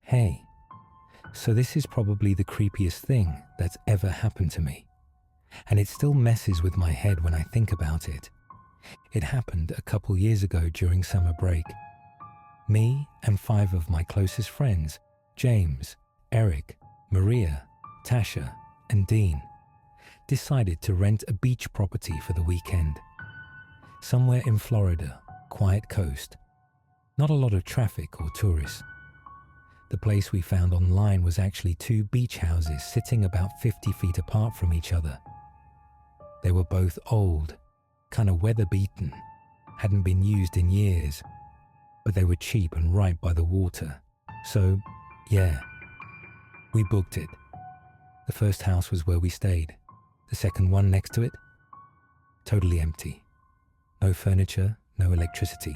Hey, so this is probably the creepiest thing that's ever happened to me, and it still messes with my head when I think about it. It happened a couple years ago during summer break. Me and 5 of my closest friends, James, Eric, Maria, Tasha, and Dean, decided to rent a beach property for the weekend. Somewhere in Florida, quiet coast. Not a lot of traffic or tourists. The place we found online was actually 2 beach houses sitting about 50 feet apart from each other. They were both old, kind of weather-beaten, hadn't been used in years, but they were cheap and right by the water. So, yeah, we booked it. The first house was where we stayed. The second one next to it, totally empty. No furniture, no electricity.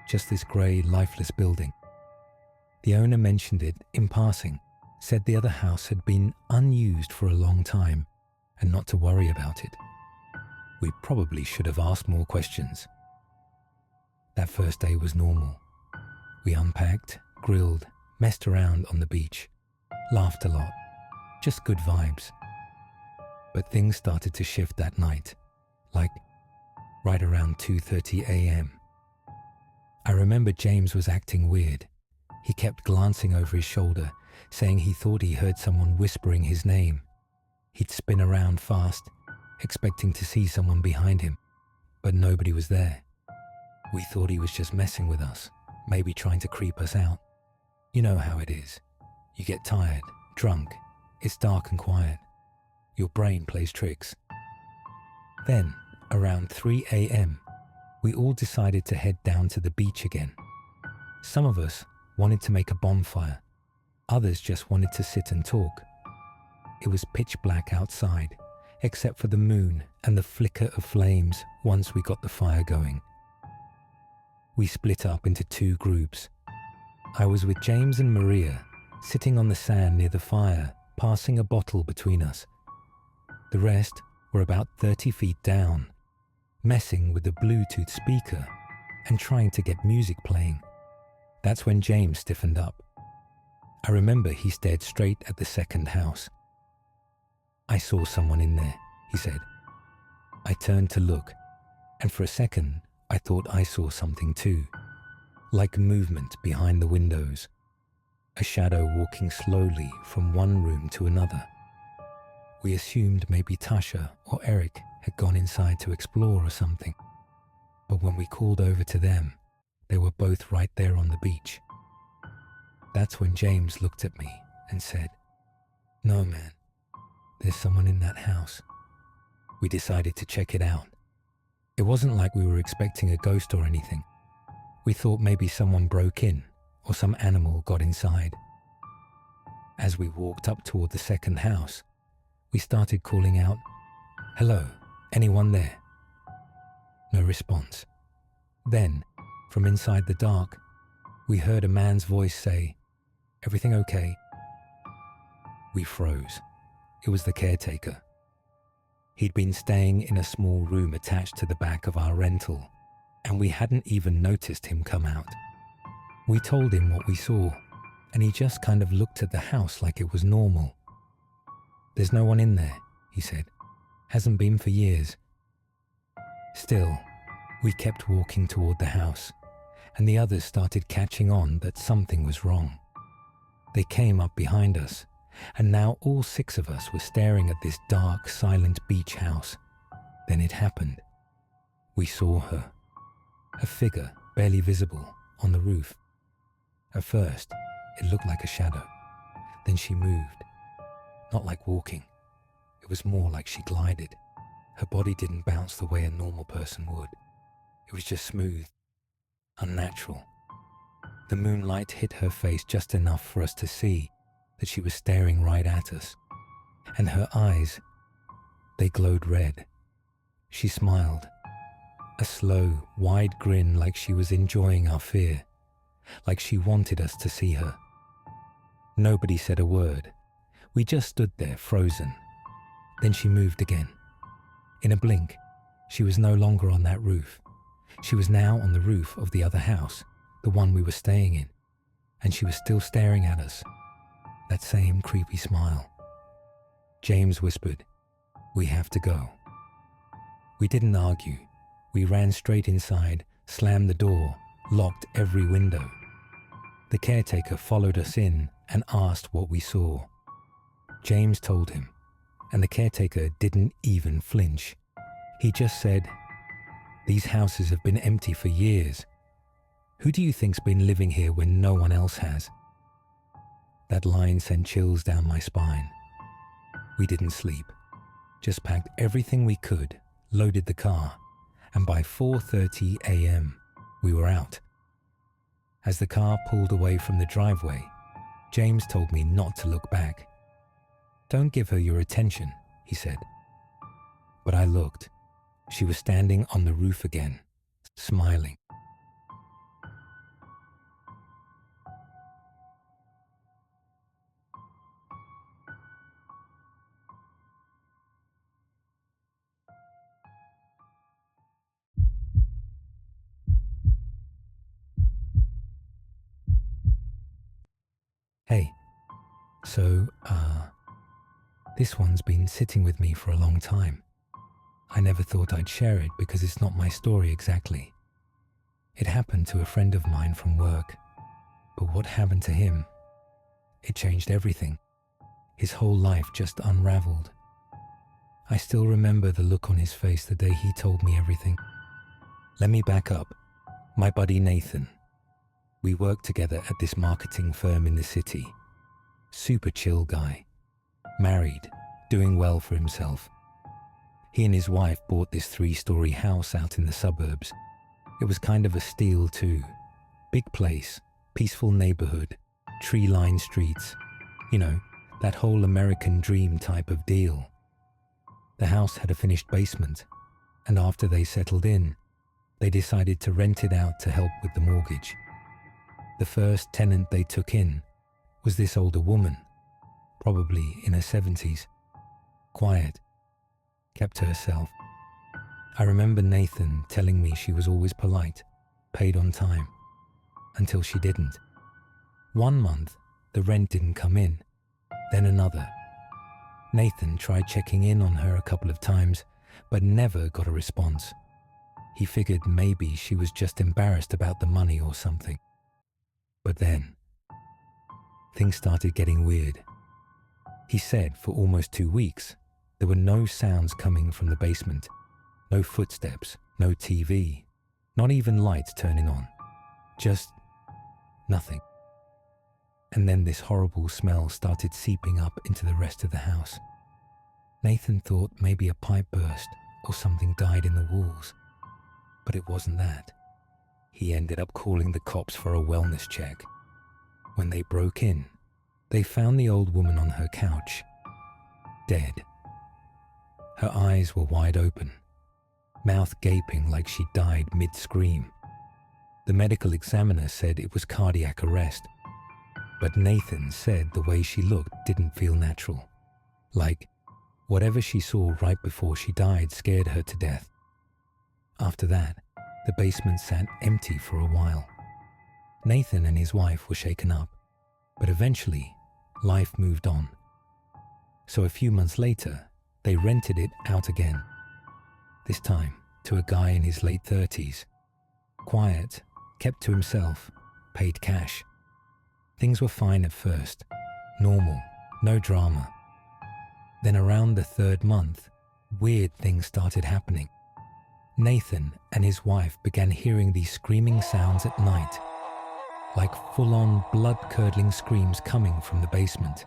Just this grey, lifeless building. The owner mentioned it in passing, said the other house had been unused for a long time and not to worry about it. We probably should have asked more questions. That first day was normal. We unpacked, grilled, messed around on the beach, laughed a lot, just good vibes. But things started to shift that night, like right around 2:30 a.m. I remember James was acting weird. He kept glancing over his shoulder, saying he thought he heard someone whispering his name. He'd spin around fast, expecting to see someone behind him, but nobody was there. We thought he was just messing with us, maybe trying to creep us out. You know how it is. You get tired, drunk, it's dark and quiet. Your brain plays tricks. Then, around 3 a.m., we all decided to head down to the beach again. Some of us wanted to make a bonfire. Others just wanted to sit and talk. It was pitch black outside, except for the moon and the flicker of flames once we got the fire going. We split up into 2 groups. I was with James and Maria, sitting on the sand near the fire, passing a bottle between us. The rest were about 30 feet down, messing with the Bluetooth speaker and trying to get music playing. That's when James stiffened up. I remember he stared straight at the second house. "I saw someone in there," he said. I turned to look, and for a second, I thought I saw something too, like movement behind the windows, a shadow walking slowly from one room to another. We assumed maybe Tasha or Eric had gone inside to explore or something, but when we called over to them, they were both right there on the beach. That's when James looked at me and said, "No, man, there's someone in that house." We decided to check it out. It wasn't like we were expecting a ghost or anything. We thought maybe someone broke in or some animal got inside. As we walked up toward the second house, we started calling out, "Hello, anyone there?" No response. Then, from inside the dark, we heard a man's voice say, "Everything okay?" We froze. It was the caretaker. He'd been staying in a small room attached to the back of our rental, and we hadn't even noticed him come out. We told him what we saw, and he just kind of looked at the house like it was normal. "There's no one in there," he said. "Hasn't been for years." Still, we kept walking toward the house, and the others started catching on that something was wrong. They came up behind us, and now all 6 of us were staring at this dark, silent beach house. Then it happened. We saw her, a figure barely visible on the roof. At first, it looked like a shadow. Then she moved, not like walking. It was more like she glided. Her body didn't bounce the way a normal person would. It was just smooth, unnatural. The moonlight hit her face just enough for us to see that she was staring right at us. And her eyes, they glowed red. She smiled, a slow, wide grin like she was enjoying our fear, like she wanted us to see her. Nobody said a word. We just stood there, frozen. Then she moved again. In a blink, she was no longer on that roof. She was now on the roof of the other house, the one we were staying in. and she was still staring at us, that same creepy smile. James whispered, "We have to go." We didn't argue. We ran straight inside, slammed the door, locked every window. The caretaker followed us in and asked what we saw. James told him, and the caretaker didn't even flinch. He just said, "These houses have been empty for years. Who do you think's been living here when no one else has?" That line sent chills down my spine. We didn't sleep, just packed everything we could, loaded the car, and by 4:30 a.m. we were out. As the car pulled away from the driveway, James told me not to look back. "Don't give her your attention," he said. But I looked. She was standing on the roof again, smiling. Hey, so, this one's been sitting with me for a long time. I never thought I'd share it because it's not my story exactly. It happened to a friend of mine from work, but what happened to him? It changed everything. His whole life just unraveled. I still remember the look on his face the day he told me everything. Let me back up. My buddy Nathan. We worked together at this marketing firm in the city. Super chill guy. Married, doing well for himself. He and his wife bought this 3-story house out in the suburbs. It was kind of a steal too. Big place, peaceful neighborhood, tree-lined streets. You know, that whole American dream type of deal. The house had a finished basement, and after they settled in, they decided to rent it out to help with the mortgage. The first tenant they took in was this older woman, probably in her 70s. Quiet, kept to herself. I remember Nathan telling me she was always polite, paid on time, until she didn't. One month, the rent didn't come in, then another. Nathan tried checking in on her a couple of times, but never got a response. He figured maybe she was just embarrassed about the money or something. But then, things started getting weird. He said for almost 2 weeks, there were no sounds coming from the basement. No footsteps, no TV, not even lights turning on. Just nothing. And then this horrible smell started seeping up into the rest of the house. Nathan thought maybe a pipe burst or something died in the walls. But it wasn't that. He ended up calling the cops for a wellness check. When they broke in, they found the old woman on her couch, dead. Her eyes were wide open, mouth gaping like she died mid-scream. The medical examiner said it was cardiac arrest, but Nathan said the way she looked didn't feel natural. Like, whatever she saw right before she died scared her to death. After that, the basement sat empty for a while. Nathan and his wife were shaken up, but eventually, life moved on. So a few months later, they rented it out again. This time, to a guy in his late 30s. Quiet, kept to himself, paid cash. Things were fine at first, normal, no drama. Then around the 3rd month, weird things started happening. Nathan and his wife began hearing these screaming sounds at night, like full-on blood-curdling screams coming from the basement,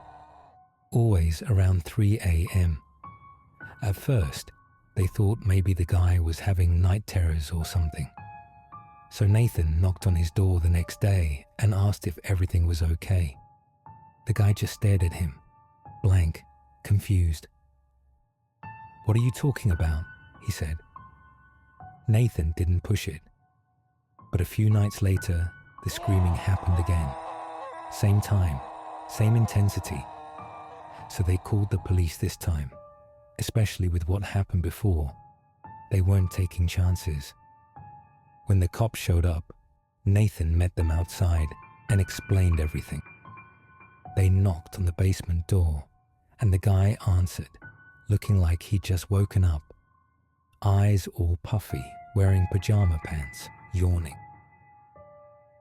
always around 3 a.m. At first, they thought maybe the guy was having night terrors or something. So Nathan knocked on his door the next day and asked if everything was okay. The guy just stared at him, blank, confused. "What are you talking about?" he said. Nathan didn't push it. But a few nights later, the screaming happened again. Same time, same intensity. So they called the police this time, especially with what happened before. They weren't taking chances. When the cops showed up, Nathan met them outside and explained everything. They knocked on the basement door, and the guy answered, looking like he'd just woken up, eyes all puffy, wearing pajama pants, yawning.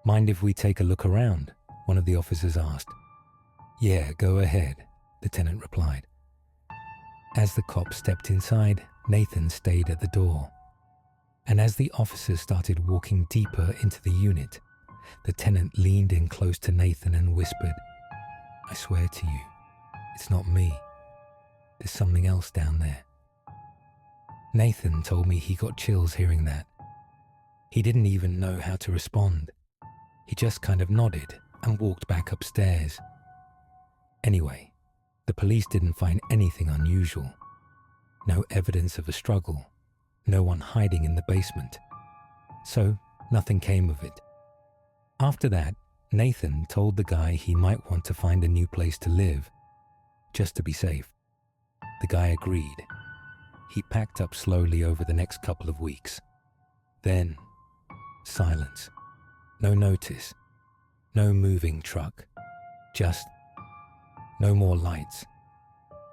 "Mind if we take a look around?" one of the officers asked. "Yeah, go ahead," the tenant replied. As the cop stepped inside, Nathan stayed at the door. And as the officers started walking deeper into the unit, the tenant leaned in close to Nathan and whispered, "I swear to you, it's not me. There's something else down there." Nathan told me he got chills hearing that. He didn't even know how to respond. He just kind of nodded and walked back upstairs. Anyway, the police didn't find anything unusual. No evidence of a struggle, no one hiding in the basement. So nothing came of it. After that, Nathan told the guy he might want to find a new place to live, just to be safe. The guy agreed. He packed up slowly over the next couple of weeks. Then, silence. No notice. No moving truck. Just no more lights.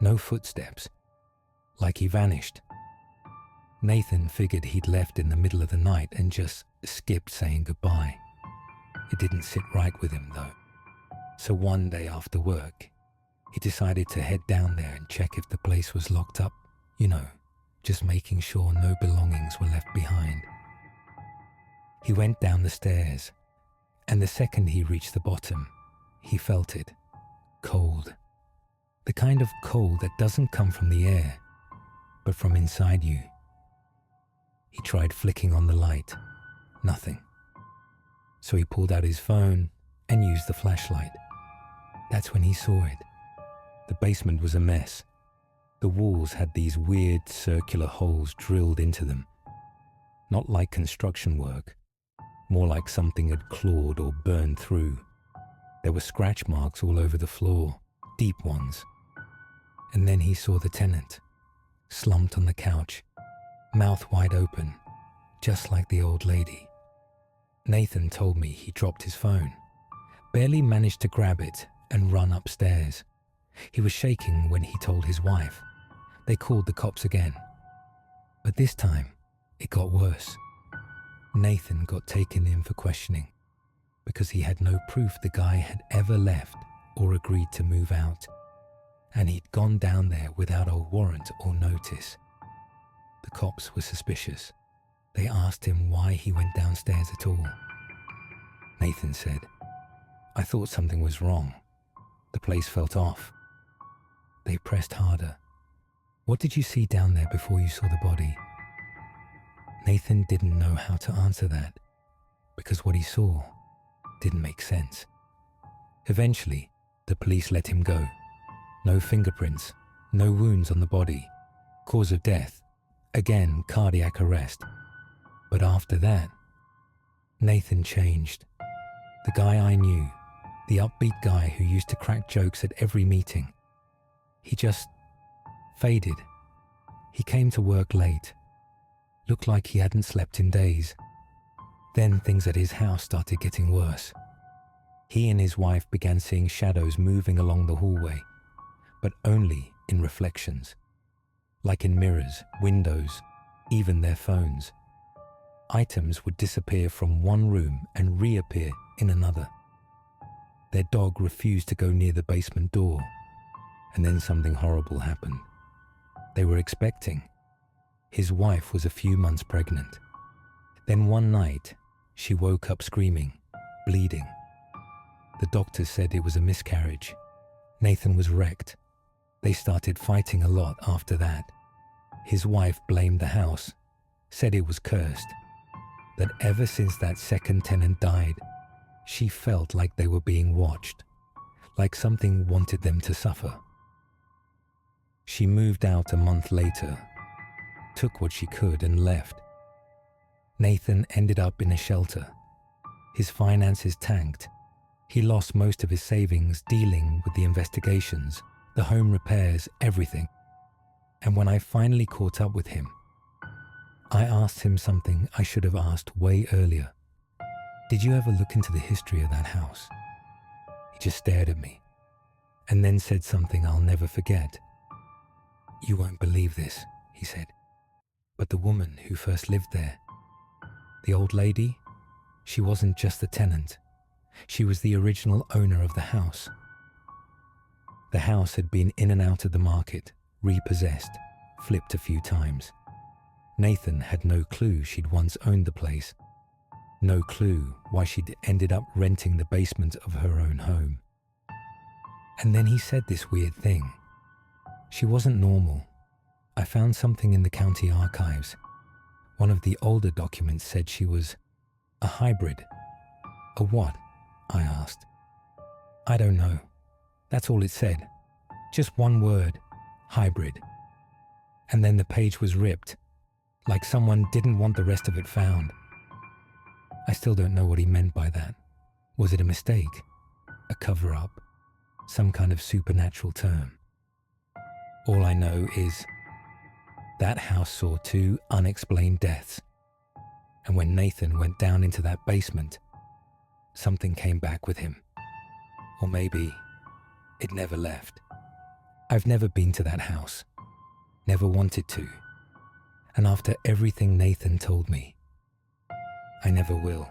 No footsteps. Like he vanished. Nathan figured he'd left in the middle of the night and just skipped saying goodbye. It didn't sit right with him though. So one day after work, he decided to head down there and check if the place was locked up. You know, just making sure no belongings were left behind. He went down the stairs, and the second he reached the bottom, he felt it. Cold. The kind of cold that doesn't come from the air, but from inside you. He tried flicking on the light. Nothing. So he pulled out his phone and used the flashlight. That's when he saw it. The basement was a mess. The walls had these weird circular holes drilled into them. Not like construction work, more like something had clawed or burned through. There were scratch marks all over the floor, deep ones. And then he saw the tenant, slumped on the couch, mouth wide open, just like the old lady. Nathan told me he dropped his phone, barely managed to grab it and run upstairs. He was shaking when he told his wife. They called the cops again. But this time, it got worse. Nathan got taken in for questioning because he had no proof the guy had ever left or agreed to move out. And he'd gone down there without a warrant or notice. The cops were suspicious. They asked him why he went downstairs at all. Nathan said, "I thought something was wrong. The place felt off." They pressed harder. "What did you see down there before you saw the body?" Nathan didn't know how to answer that because what he saw didn't make sense. Eventually, the police let him go. No fingerprints, no wounds on the body. Cause of death, again cardiac arrest. But after that, Nathan changed. The guy I knew, the upbeat guy who used to crack jokes at every meeting, he just faded. He came to work late. Looked like he hadn't slept in days. Then things at his house started getting worse. He and his wife began seeing shadows moving along the hallway, but only in reflections, like in mirrors, windows, even their phones. Items would disappear from one room and reappear in another. Their dog refused to go near the basement door, and then something horrible happened. They were expecting. His wife was a few months pregnant. Then one night, she woke up screaming, bleeding. The doctors said it was a miscarriage. Nathan was wrecked. They started fighting a lot after that. His wife blamed the house, said it was cursed. That ever since that second tenant died, she felt like they were being watched, like something wanted them to suffer. She moved out a month later, took what she could and left. Nathan ended up in a shelter. His finances tanked. He lost most of his savings dealing with the investigations, the home repairs, everything. And when I finally caught up with him, I asked him something I should have asked way earlier. Did you ever look into the history of that house? He just stared at me and then said something I'll never forget. "You won't believe this," he said, "but the woman who first lived there, the old lady, she wasn't just the tenant. She was the original owner of the house. The house had been in and out of the market, repossessed, flipped a few times. Nathan had no clue she'd once owned the place. No clue why she'd ended up renting the basement of her own home. And then he said this weird thing. She wasn't normal. I found something in the county archives. One of the older documents said she was a hybrid." "A what?" I asked. "I don't know. That's all it said. Just one word, hybrid. And then the page was ripped, like someone didn't want the rest of it found." I still don't know what he meant by that. Was it a mistake? A cover-up? Some kind of supernatural term? All I know is that house saw 2 unexplained deaths. And when Nathan went down into that basement, something came back with him. Or maybe it never left. I've never been to that house. Never wanted to. And after everything Nathan told me, I never will.